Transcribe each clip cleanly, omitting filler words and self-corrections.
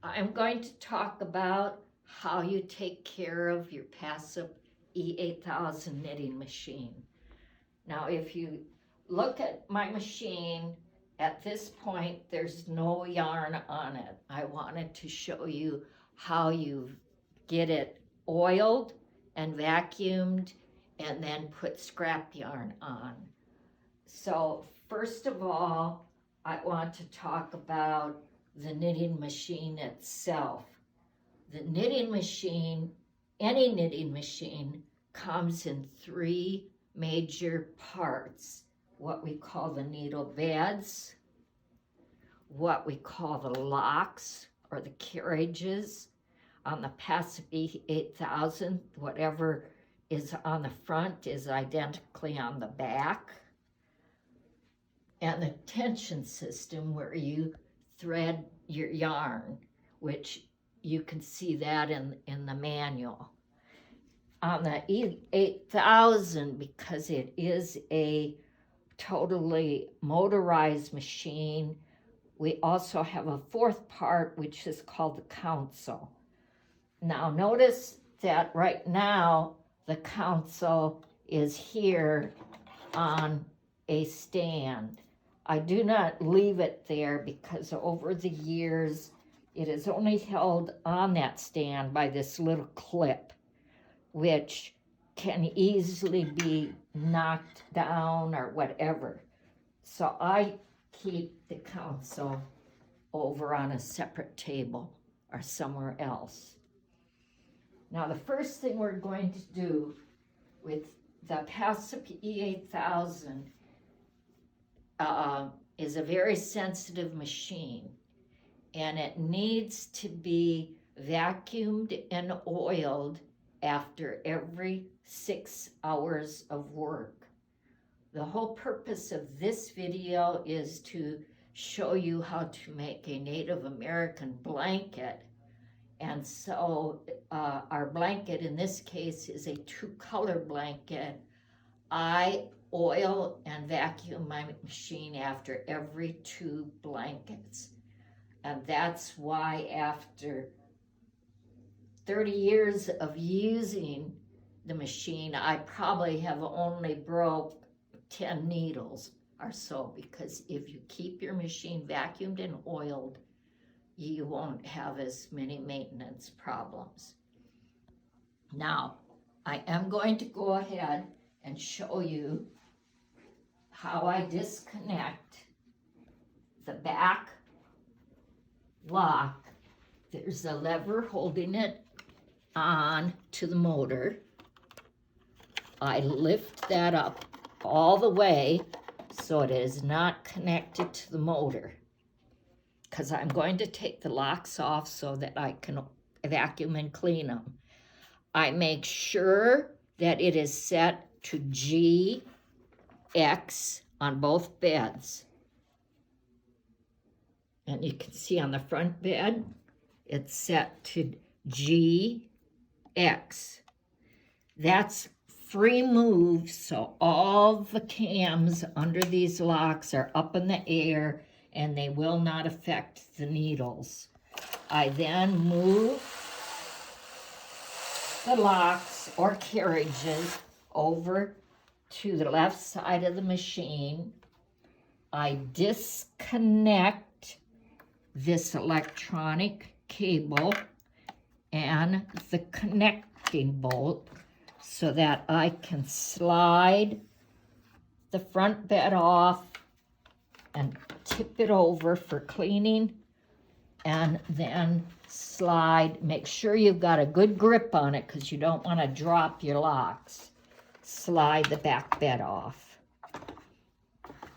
I'm going to talk about how you take care of your Passap E8000 knitting machine. Now, if you look at my machine, at this point, there's no yarn on it. I wanted to show you how you get it oiled and vacuumed and then put scrap yarn on. So first of all, I want to talk about the knitting machine itself. The knitting machine, any knitting machine, comes in three major parts. What we call the needle beds, what we call the locks or the carriages. On the Passap E8000, whatever is on the front is identically on the back. And the tension system where you thread your yarn, which you can see that in the manual. On the E8000, because it is a totally motorized machine, we also have a fourth part, which is called the console. Now notice that right now the console is here on a stand. I do not leave it there because over the years it is only held on that stand by this little clip, which can easily be knocked down or whatever. So I keep the console over on a separate table or somewhere else. Now the first thing we're going to do with the Passap E8000 is a very sensitive machine, and it needs to be vacuumed and oiled after every 6 hours of work. The whole purpose of this video is to show you how to make a Native American blanket. And so our blanket in this case is a 2-color blanket. I oil and vacuum my machine after every 2 blankets. And that's why after 30 years of using the machine, I probably have only broke 10 needles or so, because if you keep your machine vacuumed and oiled, you won't have as many maintenance problems. Now, I am going to go ahead and show you how I disconnect the back lock. There's a lever holding it on to the motor. I lift that up all the way so it is not connected to the motor, because I'm going to take the locks off so that I can vacuum and clean them. I make sure that it is set to GX on both beds. And you can see on the front bed, it's set to GX. That's free move, so all the cams under these locks are up in the air and they will not affect the needles. I then move the locks or carriages over to the left side of the machine. I disconnect this electronic cable and the connecting bolt so that I can slide the front bed off and tip it over for cleaning, and then slide. Make sure you've got a good grip on it because you don't want to drop your locks. Slide the back bed off.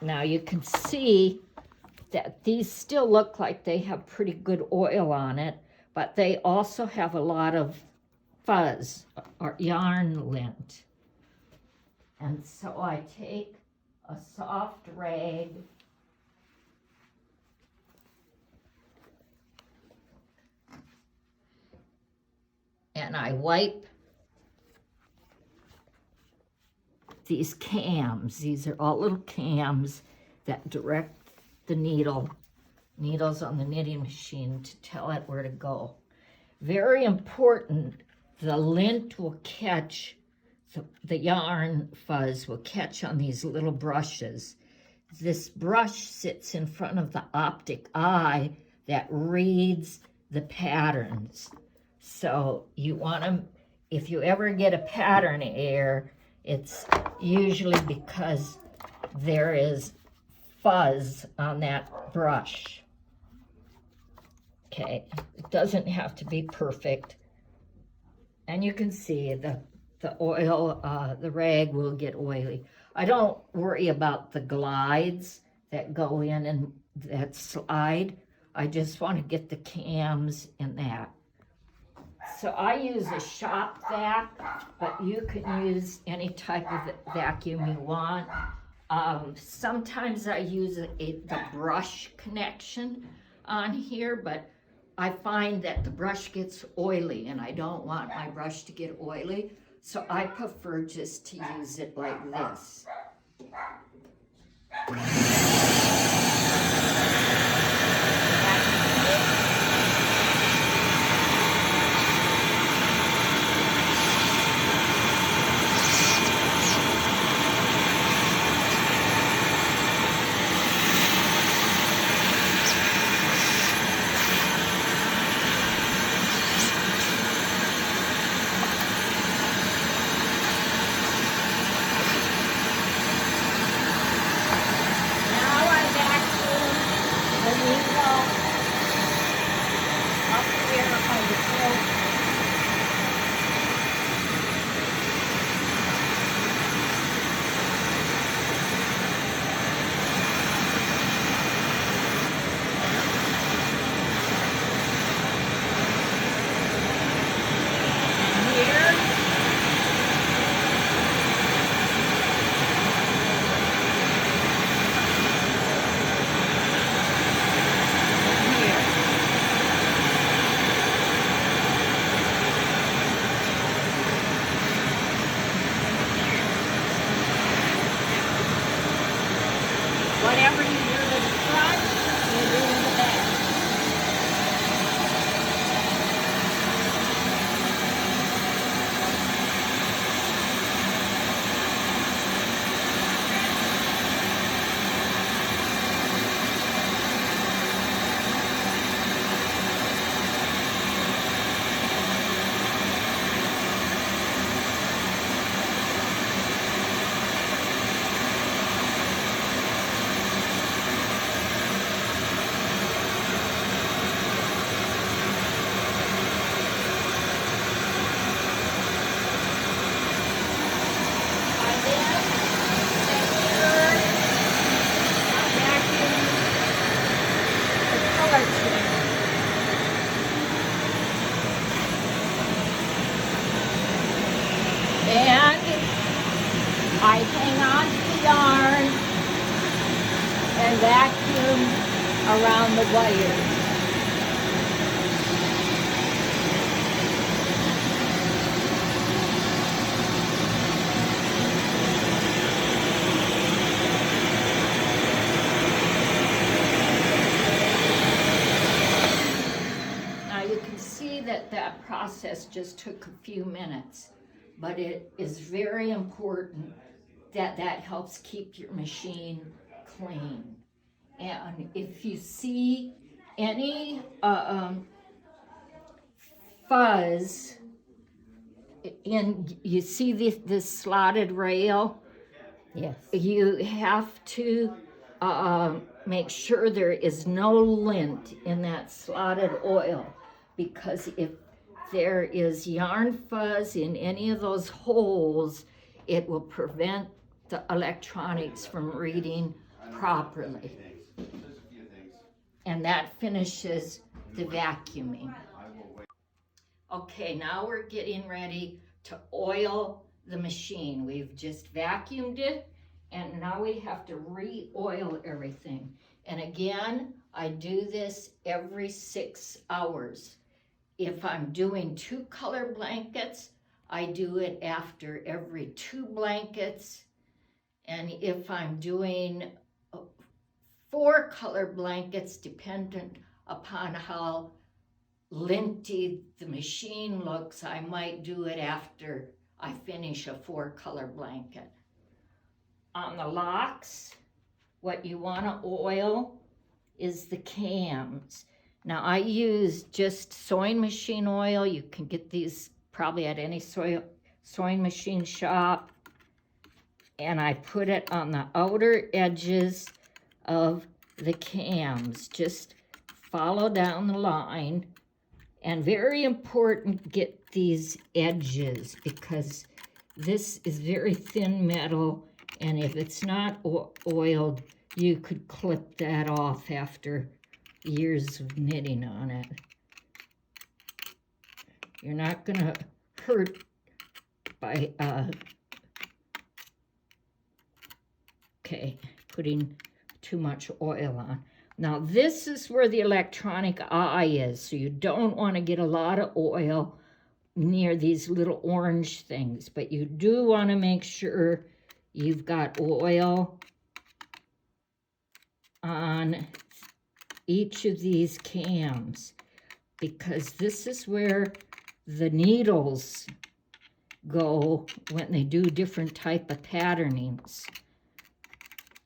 Now you can see that these still look like they have pretty good oil on it, but they also have a lot of fuzz or yarn lint. And so I take a soft rag and I wipe these cams. These are all little cams that direct the needle needles on the knitting machine to tell it where to go. Very important, the lint will catch, the yarn fuzz will catch on these little brushes. This brush sits in front of the optic eye that reads the patterns. So you want to, if you ever get a pattern error, it's usually because there is fuzz on that brush. Okay, it doesn't have to be perfect. And you can see the oil, the rag will get oily. I don't worry about the glides that go in and that slide. I just want to get the cams in that. So I use a shop vac, but you can use any type of vacuum you want. Sometimes I use the brush connection on here, but I find that the brush gets oily and I don't want my brush to get oily, so I prefer just to use it like this. Whatever you do to the front, you do to the back. And I hang on to the yarn and vacuum around the wire. Now you can see that that process just took a few minutes. But it is very important that that helps keep your machine clean. And if you see any fuzz, you see this slotted rail, Yes. you have to make sure there is no lint in that slotted oil, because if there is yarn fuzz in any of those holes, it will prevent the electronics from reading properly. And that finishes the vacuuming. Okay, now we're getting ready to oil the machine. We've just vacuumed it, and now we have to re-oil everything. And again, I do this every 6 hours. If I'm doing 2 color blankets, I do it after every 2 blankets. And if I'm doing 4 color blankets, dependent upon how linty the machine looks. I might do it after I finish a 4 color blanket. On the locks, what you want to oil is the cams. Now I use just sewing machine oil. You can get these probably at any sewing machine shop. And I put it on the outer edges of the cams. Just follow down the line. And very important, get these edges, because this is very thin metal, and if it's not oiled, you could clip that off after years of knitting on it. You're not going to hurt by putting too much oil on. Now this is where the electronic eye is, so you don't want to get a lot of oil near these little orange things, but you do want to make sure you've got oil on each of these cams, because this is where the needles go when they do different type of patternings.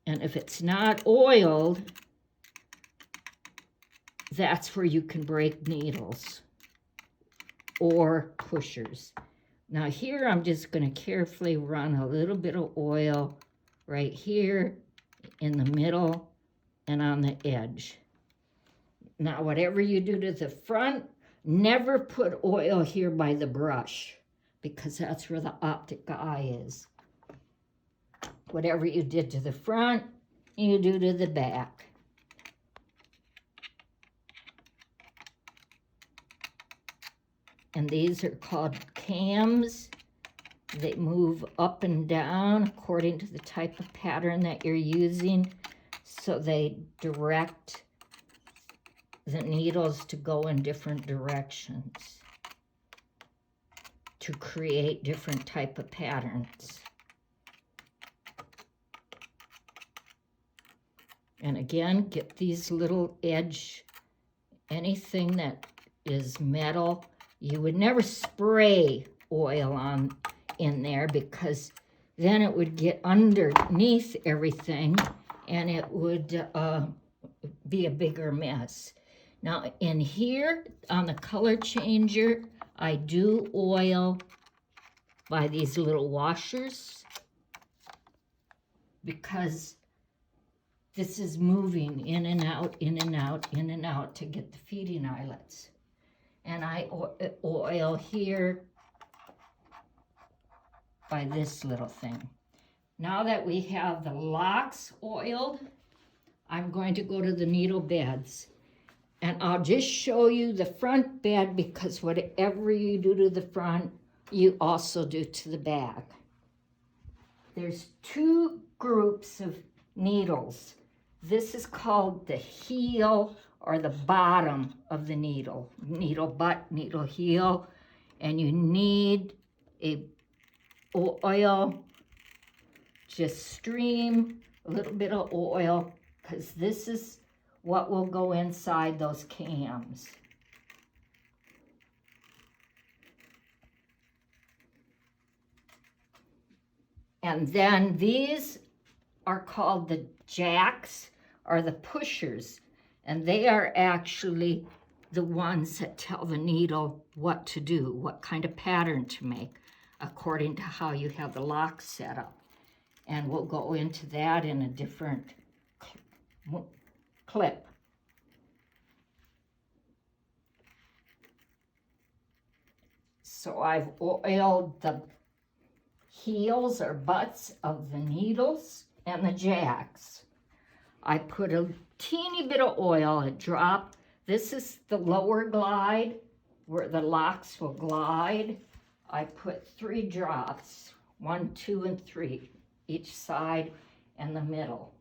And if it's not oiled, that's where you can break needles or pushers. Now here I'm just going to carefully run a little bit of oil right here in the middle and on the edge. Now whatever you do to the front, never put oil here by the brush, because that's where the optic eye is. Whatever you did to the front, you do to the back. And these are called cams. They move up and down according to the type of pattern that you're using. So they direct the needles to go in different directions to create different type of patterns. And again, get these little edge, anything that is metal. You would never spray oil on in there, because then it would get underneath everything and it would be a bigger mess. Now in here on the color changer, I do oil by these little washers, because this is moving in and out, in and out, in and out to get the feeding eyelets. And I oil here by this little thing. Now that we have the locks oiled, I'm going to go to the needle beds. And I'll just show you the front bed, because whatever you do to the front, you also do to the back. There's 2 groups of needles. This is called the heel or the bottom of the needle. Needle butt, needle heel. And you need a oil, just stream a little bit of oil, because this is what will go inside those cams. And then these are called the jacks, or the pushers, and they are actually the ones that tell the needle what to do, what kind of pattern to make, according to how you have the lock set up. And we'll go into that in a different clip. So I've oiled the heels or butts of the needles and the jacks. I put a teeny bit of oil, a drop. This is the lower glide where the locks will glide. I put 3 drops, 1, 2, and 3, each side and the middle.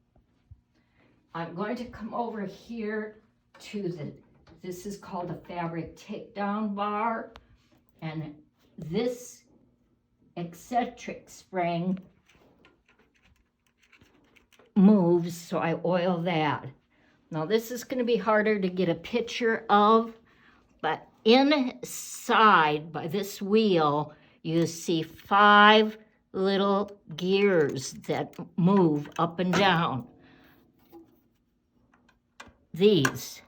I'm going to come over here to this is called a fabric takedown bar, and this eccentric spring moves, so I oil that. Now this is going to be harder to get a picture of, but inside by this wheel, you see 5 little gears that move up and down. These.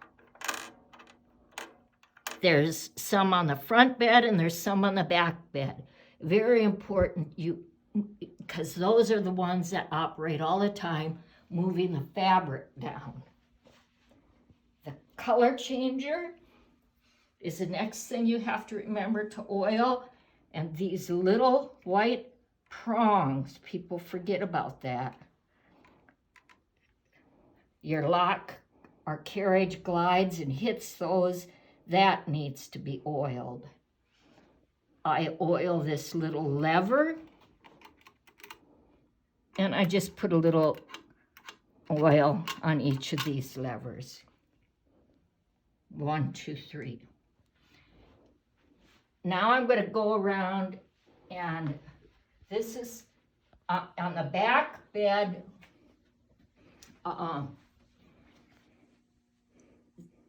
There's some on the front bed and there's some on the back bed. Very important, because those are the ones that operate all the time, moving the fabric down. The color changer is the next thing you have to remember to oil. And these little white prongs, people forget about that. Your lock or carriage glides and hits those, that needs to be oiled. I oil this little lever, and I just put a little oil on each of these levers. 1, 2, 3. Now I'm going to go around, and this is on the back bed.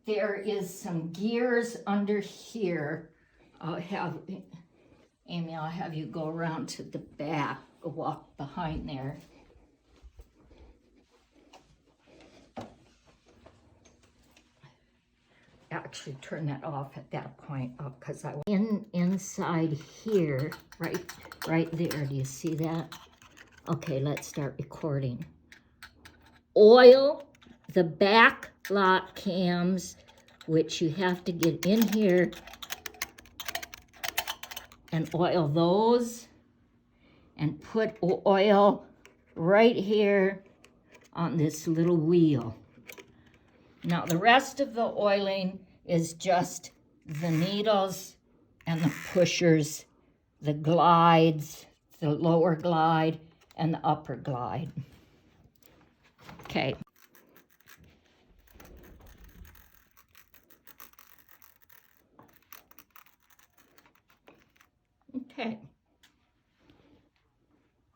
There is some gears under here. Amy, I'll have you go around to the back, walk behind there. Actually turn that off at that point because I inside here, right there. Do you see that? Okay, let's start recording. Oil the back lock cams, which you have to get in here and oil those, and put oil right here on this little wheel. Now the rest of the oiling is just the needles and the pushers, the glides, the lower glide and the upper glide. Okay. Okay.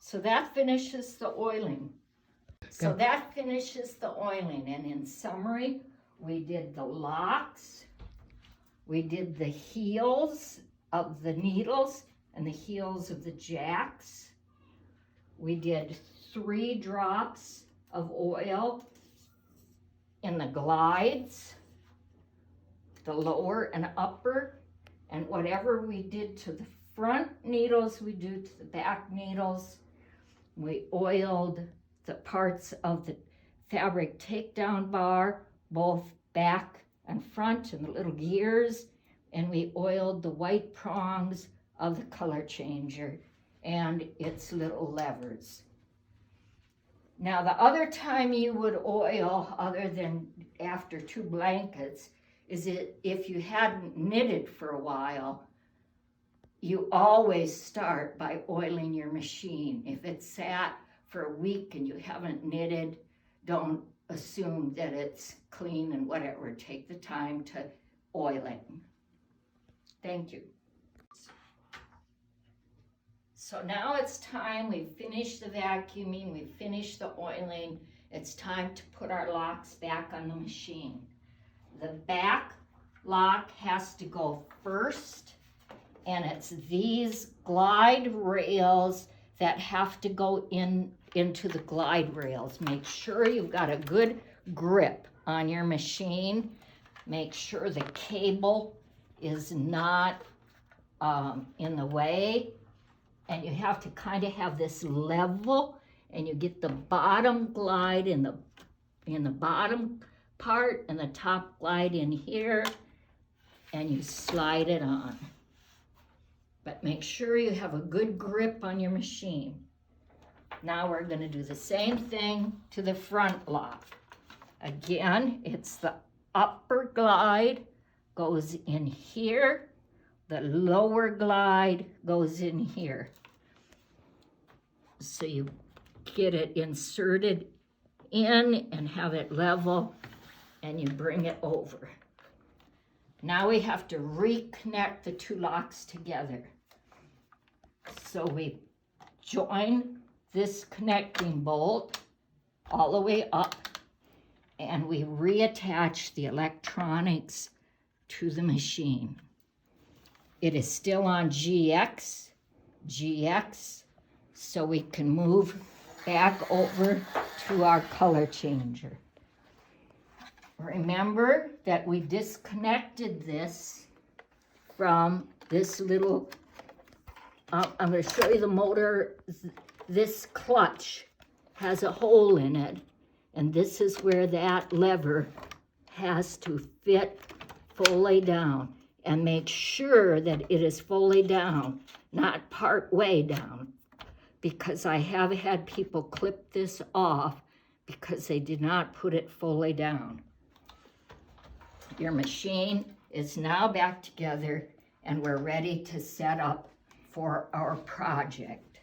So that finishes the oiling. And in summary, we did the locks, we did the heels of the needles and the heels of the jacks. We did 3 drops of oil in the glides, the lower and upper, and whatever we did to the front needles, we do to the back needles. We oiled the parts of the fabric takedown bar, both back and front, and the little gears, and we oiled the white prongs of the color changer and its little levers. Now the other time you would oil, other than after 2 blankets, is if you hadn't knitted for a while. You always start by oiling your machine. If it's sat for a week and you haven't knitted, don't assume that it's clean and whatever. Take the time to oil it. Thank you. So now it's time. We've finished the vacuuming, we've finished the oiling. It's time to put our locks back on the machine. The back lock has to go first, and it's these glide rails that have to go into the glide rails. Make sure you've got a good grip on your machine. Make sure the cable is not in the way, and you have to kind of have this level, and you get the bottom glide in the bottom part and the top glide in here, and you slide it on. But make sure you have a good grip on your machine. Now we're going to do the same thing to the front lock. Again, it's the upper glide goes in here, the lower glide goes in here. So you get it inserted in and have it level, and you bring it over. Now we have to reconnect the 2 locks together. So we join this connecting bolt all the way up, and we reattach the electronics to the machine. It is still on GX, so we can move back over to our color changer. Remember that we disconnected this from this little, I'm going to show you the motor. This clutch has a hole in it, and this is where that lever has to fit fully down. And make sure that it is fully down, not part way down, because I have had people clip this off because they did not put it fully down. Your machine is now back together, and we're ready to set up for our project.